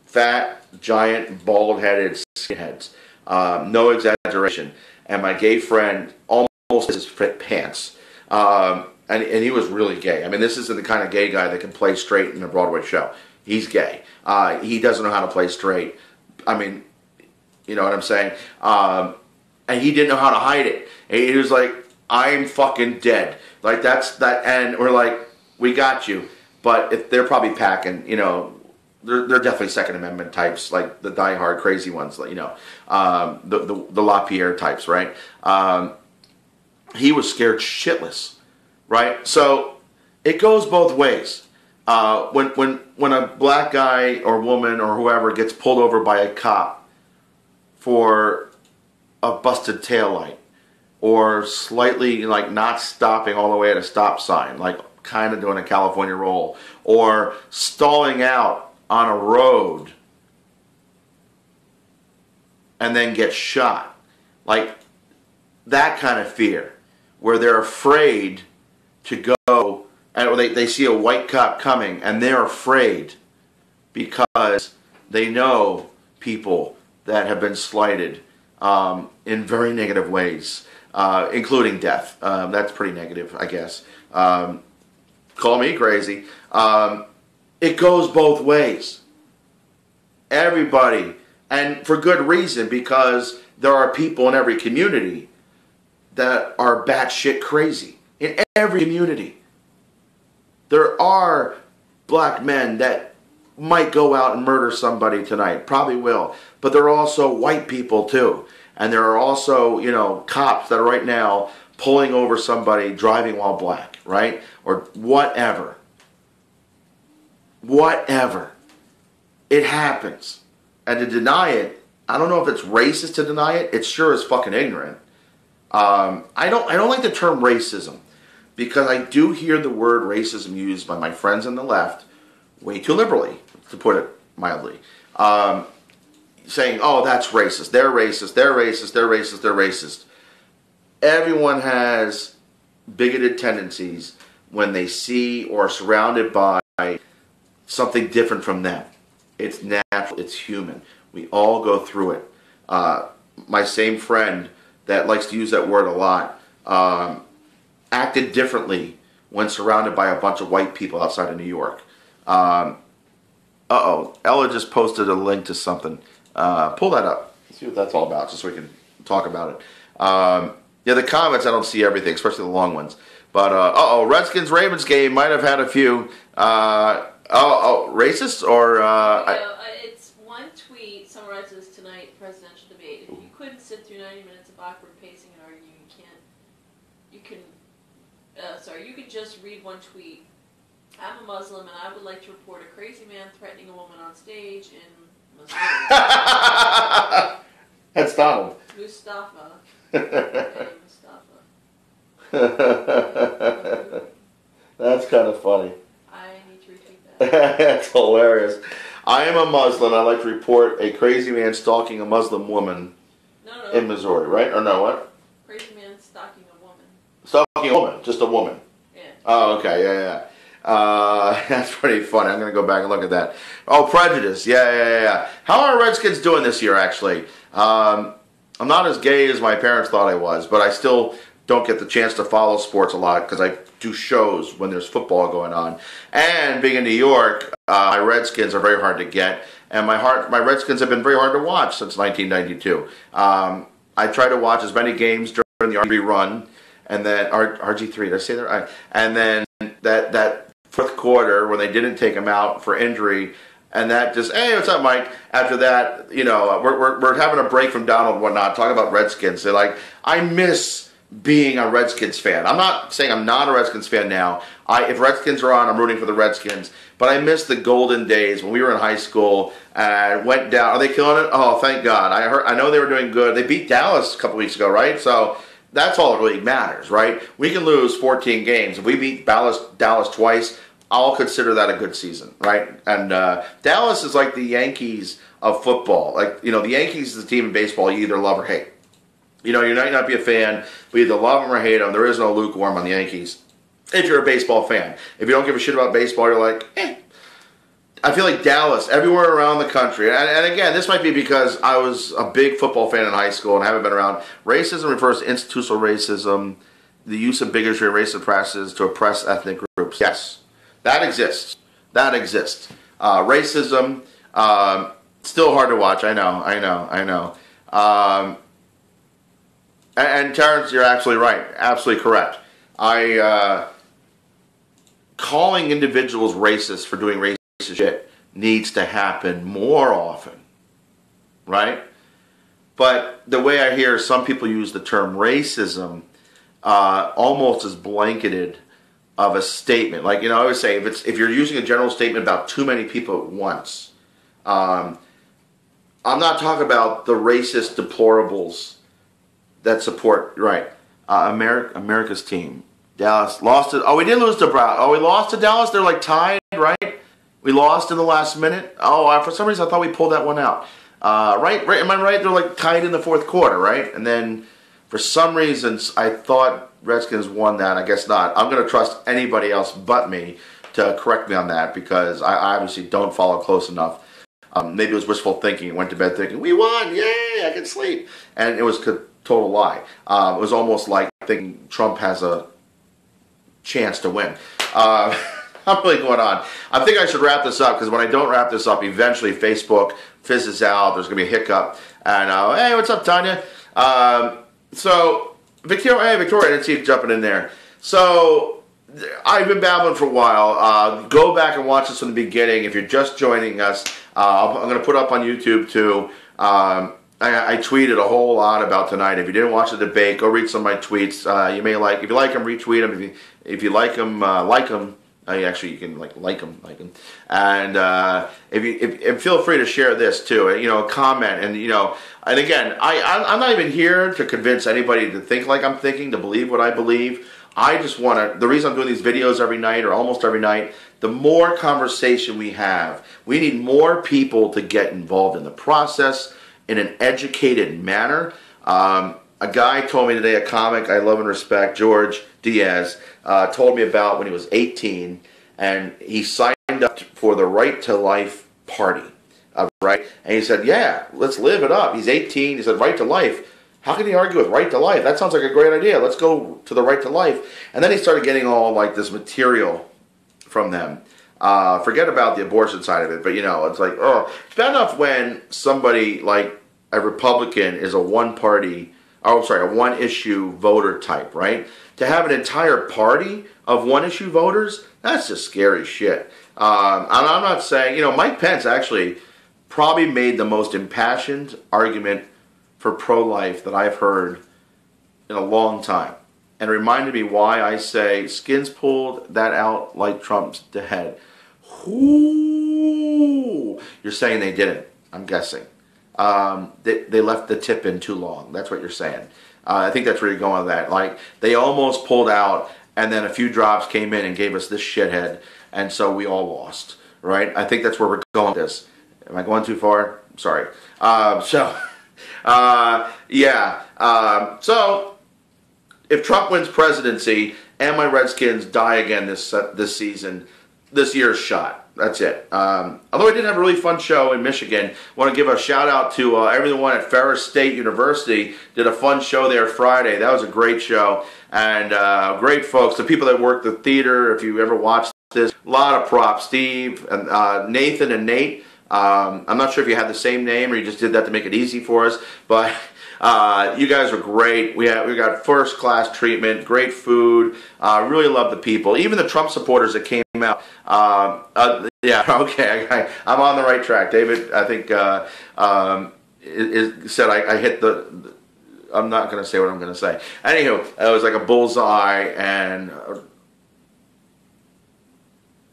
fat, giant, bald-headed skinheads. No exaggeration. And my gay friend almost his pants. And he was really gay. I mean, this isn't the kind of gay guy that can play straight in a Broadway show. He's gay. He doesn't know how to play straight. I mean, you know what I'm saying? And he didn't know how to hide it. And he was like, I'm fucking dead. Like, that's that. And we're like, we got you. But if they're probably packing, they're definitely Second Amendment types, like the diehard crazy ones, like, the LaPierre types, right? He was scared shitless, right? So it goes both ways. When a black guy or woman or whoever gets pulled over by a cop for a busted taillight, or slightly like not stopping all the way at a stop sign, like kind of doing a California roll, or stalling out on a road and then get shot, like that kind of fear, where they're afraid to go, and they see a white cop coming and they're afraid because they know people that have been slighted in very negative ways, including death. That's pretty negative, I guess. Call me crazy. It goes both ways. Everybody, and for good reason, because there are people in every community that are batshit crazy. In every community. There are black men that might go out and murder somebody tonight. Probably will. But there are also white people too. And there are also, cops that are right now pulling over somebody driving while black, right? Or whatever. Whatever. It happens. And to deny it, I don't know if it's racist to deny it. It sure is fucking ignorant. I don't like the term racism, because I do hear the word racism used by my friends on the left way too liberally, to put it mildly. Saying, oh, that's racist. They're racist. They're racist. They're racist. They're racist. Everyone has bigoted tendencies when they see or are surrounded by something different from them. It's natural. It's human. We all go through it. My same friend that likes to use that word a lot acted differently when surrounded by a bunch of white people outside of New York. Ella just posted a link to something. Pull that up. Let's see what that's all about, just so we can talk about it. The comments, I don't see everything, especially the long ones. But, Redskins-Ravens game might have had a few, racist or... it's one tweet summarizes tonight's presidential debate. If you couldn't sit through 90 minutes of awkward pacing and arguing, you could just read one tweet. I'm a Muslim and I would like to report a crazy man threatening a woman on stage in Missouri. That's Donald. Mustafa. Okay, Mustafa. That's kind of funny. I need to repeat that. That's hilarious. I am a Muslim. I like to report a crazy man stalking a Muslim woman in Missouri, right? Or no, what? Crazy man stalking a woman. Stalking a woman. Just a woman. Yeah. Oh, okay. Yeah. That's pretty funny. I'm going to go back and look at that. Oh, prejudice. Yeah. How are Redskins doing this year, actually? I'm not as gay as my parents thought I was, but I still don't get the chance to follow sports a lot because I do shows when there's football going on. And being in New York, my Redskins are very hard to get, and my Redskins have been very hard to watch since 1992. I try to watch as many games during the RG run, and then RG3. Did I say that right? And then that fourth quarter when they didn't take him out for injury. And that just, hey, what's up, Mike? After that, we're having a break from Donald and whatnot, talking about Redskins. They're like, I miss being a Redskins fan. I'm not saying I'm not a Redskins fan now. If Redskins are on, I'm rooting for the Redskins. But I miss the golden days when we were in high school and went down. Are they killing it? Oh, thank God. I know they were doing good. They beat Dallas a couple weeks ago, right? So that's all that really matters, right? We can lose 14 games. If we beat Dallas twice, I'll consider that a good season, right? And Dallas is like the Yankees of football. Like, the Yankees is a team in baseball you either love or hate. You might not be a fan, but either love them or hate them. There is no lukewarm on the Yankees if you're a baseball fan. If you don't give a shit about baseball, you're like, eh. I feel like Dallas, everywhere around the country, and again, this might be because I was a big football fan in high school and haven't been around. Racism refers to institutional racism, the use of bigotry and racist practices to oppress ethnic groups. Yes. That exists. Racism, still hard to watch. I know. And Terrence, you're absolutely right. Absolutely correct. Calling individuals racist for doing racist shit needs to happen more often, right? But the way I hear some people use the term racism almost as blanketed of a statement. Like, I always say, if you're using a general statement about too many people at once, I'm not talking about the racist deplorables that support, right, America's team. Dallas lost it. Oh, we did lose to Brown. Oh, we lost to Dallas? They're like tied, right? We lost in the last minute. Oh, for some reason I thought we pulled that one out. Right? Am I right? They're like tied in the fourth quarter, right? And then for some reasons I thought Redskins won that. I guess not. I'm going to trust anybody else but me to correct me on that because I obviously don't follow close enough. Maybe it was wishful thinking. Went to bed thinking, we won, yay, I can sleep. And it was a total lie. It was almost like thinking Trump has a chance to win. I'm really going on. I think I should wrap this up because when I don't wrap this up, eventually Facebook fizzes out. There's going to be a hiccup. And, hey, what's up, Tanya? So, Victoria, I didn't see you jumping in there. So, I've been babbling for a while. Go back and watch this from the beginning. If you're just joining us, I'm going to put up on YouTube too. I tweeted a whole lot about tonight. If you didn't watch the debate, go read some of my tweets. You may like, if you like them, retweet them. If you like them, like them. Actually, you can like them. And if feel free to share this too. Comment and And again, I'm not even here to convince anybody to think like I'm thinking, to believe what I believe. I just want to. The reason I'm doing these videos every night or almost every night, the more conversation we have, we need more people to get involved in the process in an educated manner. A guy told me today, a comic I love and respect, George Diaz, told me about when he was 18, and he signed up for the Right to Life party, right? And he said, yeah, let's live it up. He's 18, he said, Right to Life. How can he argue with Right to Life? That sounds like a great idea. Let's go to the Right to Life. And then he started getting all like this material from them. Forget about the abortion side of it, but it's like, oh, it's bad enough when somebody like a Republican is a one-issue voter type, right? To have an entire party of one-issue voters, that's just scary shit. And I'm not saying, Mike Pence actually probably made the most impassioned argument for pro-life that I've heard in a long time. And reminded me why I say skins pulled that out like Trump's head. Ooh, you're saying they didn't, I'm guessing. They left the tip in too long. That's what you're saying. I think that's where you're going with that. Like, they almost pulled out, and then a few drops came in and gave us this shithead, and so we all lost, right? I think that's where we're going with this. Am I going too far? Sorry. So if Trump wins presidency and my Redskins die again this season, this year's shot. That's it. Although I did have a really fun show in Michigan. I want to give a shout out to everyone at Ferris State University. Did a fun show there Friday. That was a great show. And great folks. The people that work the theater, if you ever watched this, a lot of props. Steve, and Nathan and Nate. I'm not sure if you had the same name or you just did that to make it easy for us. But you guys were great. We got first class treatment, great food. Really love the people. Even the Trump supporters that came out. Yeah, okay, I'm on the right track. David, I think said I hit the. I'm not going to say what I'm going to say. Anywho, it was like a bullseye, and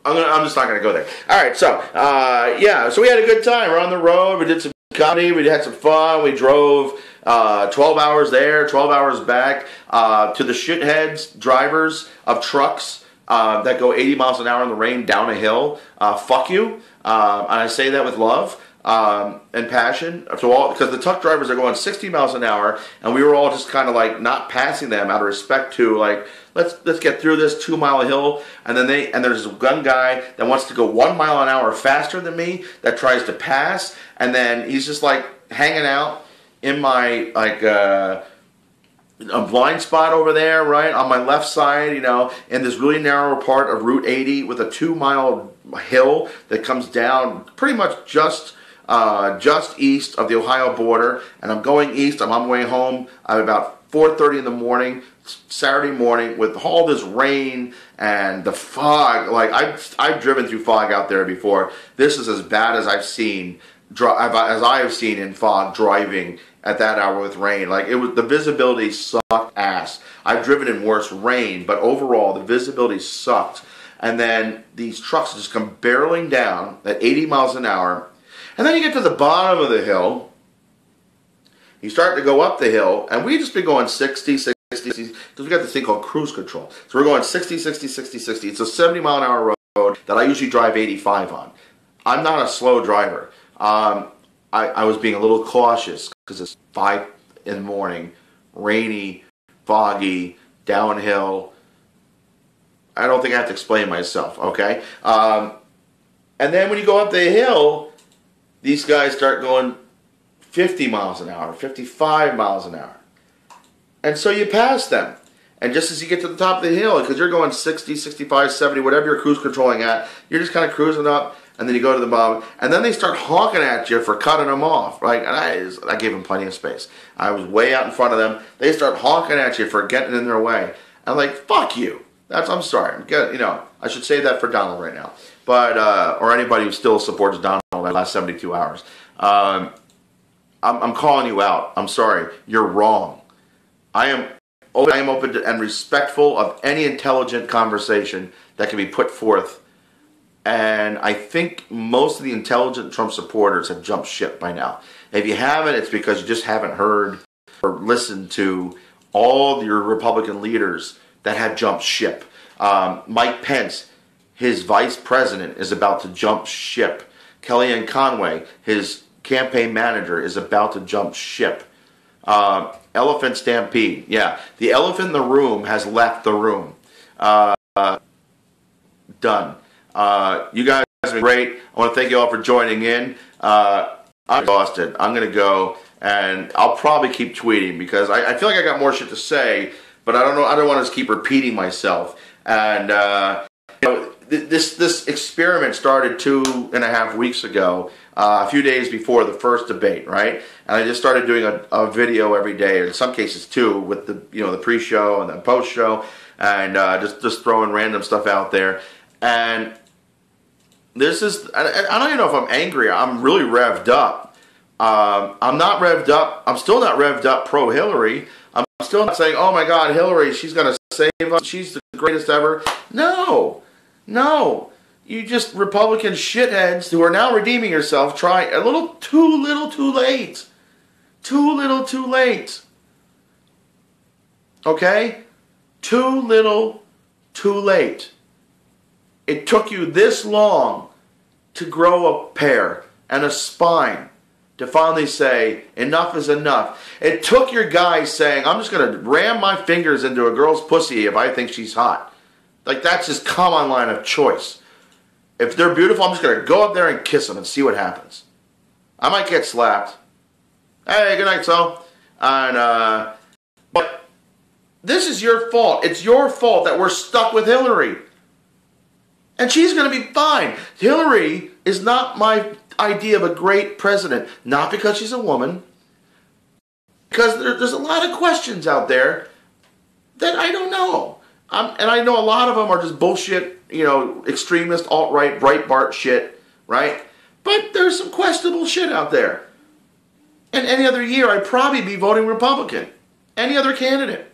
I'm just not going to go there. All right, so yeah, so we had a good time. We're on the road. We did some comedy. We had some fun. We drove 12 hours there, 12 hours back to the shitheads drivers of trucks that go 80 miles an hour in the rain down a hill. Fuck you. And I say that with love and passion. Because the truck drivers are going 60 miles an hour, and we were all just kind of like not passing them out of respect to like, let's get through this 2 mile hill. And then there's one guy that wants to go 1 mile an hour faster than me that tries to pass, and then he's just like hanging out in my like a blind spot over there, right on my left side, you know, in this really narrow part of Route 80 with a 2 mile hill that comes down pretty much just east of the Ohio border. And I'm going east. I'm on my way home. I'm about 4:30 in the morning, Saturday morning, with all this rain and the fog. Like I've driven through fog out there before. This is as bad as I've seen in fog driving at that hour with rain. Like the visibility sucked ass. I've driven in worse rain, but overall the visibility sucked. And then these trucks just come barreling down at 80 miles an hour. And then you get to the bottom of the hill. You start to go up the hill, and we just been going 60, because we got this thing called cruise control. So we're going 60, 60, 60, 60. It's a 70 mile an hour road that I usually drive 85 on. I'm not a slow driver. I was being a little cautious because it's 5 in the morning, rainy, foggy, downhill. I don't think I have to explain myself, okay? And then when you go up the hill, these guys start going 50 miles an hour, 55 miles an hour. And so you pass them. And just as you get to the top of the hill, because you're going 60, 65, 70, whatever you're cruise controlling at, you're just kind of cruising up. And then you go to the bottom, and then they start honking at you for cutting them off, right? And I gave them plenty of space. I was way out in front of them. They start honking at you for getting in their way. I'm like, fuck you. I'm sorry. I should say that for Donald right now, but or anybody who still supports Donald the last 72 hours. I'm calling you out. I'm sorry. You're wrong. I am open to and respectful of any intelligent conversation that can be put forth. And I think most of the intelligent Trump supporters have jumped ship by now. If you haven't, it's because you just haven't heard or listened to all your Republican leaders that have jumped ship. Mike Pence, his vice president, is about to jump ship. Kellyanne Conway, his campaign manager, is about to jump ship. Elephant Stampede. Yeah, the elephant in the room has left the room. Done. You guys have been great. I want to thank you all for joining in. I'm exhausted. I'm going to go, and I'll probably keep tweeting because I feel like I got more shit to say, but I don't know. I don't want to just keep repeating myself. And this experiment started 2.5 weeks ago, a few days before the first debate, right? And I just started doing a video every day, or in some cases 2, with the pre-show and the post-show, and just throwing random stuff out there. And this is, I don't even know if I'm angry. I'm really revved up. I'm not revved up. I'm still not revved up pro-Hillary. I'm still not saying, oh my God, Hillary, she's going to save us. She's the greatest ever. No. You just Republican shitheads who are now redeeming yourself, try a little too late. Too little too late. Okay? Too little too late. It took you this long to grow a pair and a spine to finally say, enough is enough. It took your guy saying, I'm just going to ram my fingers into a girl's pussy if I think she's hot. Like, that's his common line of choice. If they're beautiful, I'm just going to go up there and kiss them and see what happens. I might get slapped. Hey, good night, so. And, but this is your fault. It's your fault that we're stuck with Hillary. And she's going to be fine. Hillary is not my idea of a great president. Not because she's a woman. Because there's a lot of questions out there that I don't know. And I know a lot of them are just bullshit, you know, extremist, alt-right, Breitbart shit, right? But there's some questionable shit out there. And any other year, I'd probably be voting Republican. Any other candidate.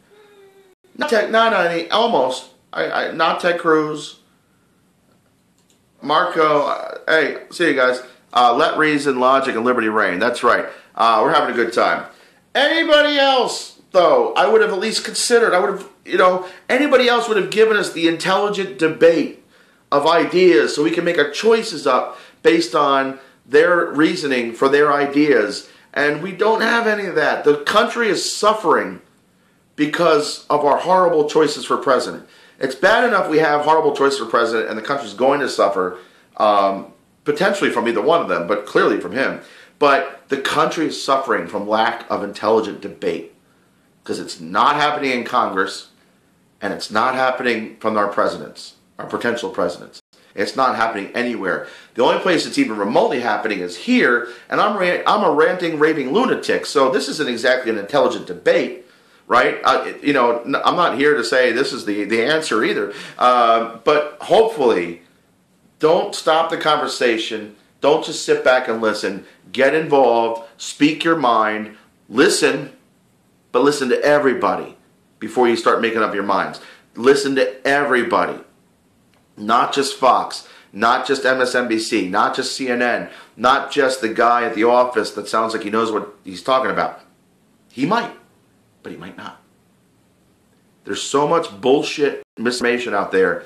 Not Ted Cruz. Marco, hey, see you guys. Let reason, logic, and liberty reign. That's right. We're having a good time. Anybody else, though, I would have at least considered. I would have, you know, anybody else would have given us the intelligent debate of ideas so we can make our choices up based on their reasoning for their ideas. And we don't have any of that. The country is suffering because of our horrible choices for president. It's bad enough we have horrible choices for president and the country's going to suffer, potentially from either one of them, but clearly from him. But the country is suffering from lack of intelligent debate because it's not happening in Congress and it's not happening from our presidents, our potential presidents. It's not happening anywhere. The only place it's even remotely happening is here, and I'm a ranting, raving lunatic, so this isn't exactly an intelligent debate. Right? You know, I'm not here to say this is the answer either. But hopefully, don't stop the conversation. Don't just sit back and listen. Get involved. Speak your mind. Listen, but listen to everybody before you start making up your minds. Listen to everybody. Not just Fox. Not just MSNBC. Not just CNN. Not just the guy at the office that sounds like he knows what he's talking about. He might. But he might not. There's so much bullshit misinformation out there.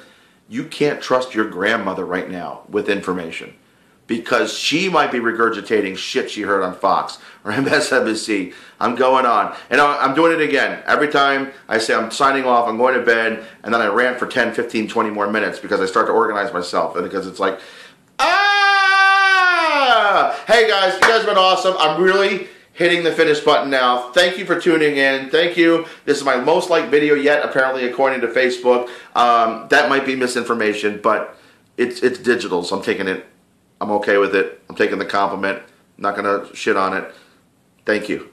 You can't trust your grandmother right now with information because she might be regurgitating shit she heard on Fox or MSNBC. I'm going on. And I'm doing it again. Every time I say I'm signing off, I'm going to bed, and then I rant for 10, 15, 20 more minutes because I start to organize myself. And because it's like, hey guys, you guys have been awesome. I'm really hitting the finish button now. Thank you for tuning in. Thank you. This is my most liked video yet, apparently, according to Facebook. That might be misinformation, but it's digital, so I'm taking it. I'm okay with it. I'm taking the compliment. I'm not going to shit on it. Thank you.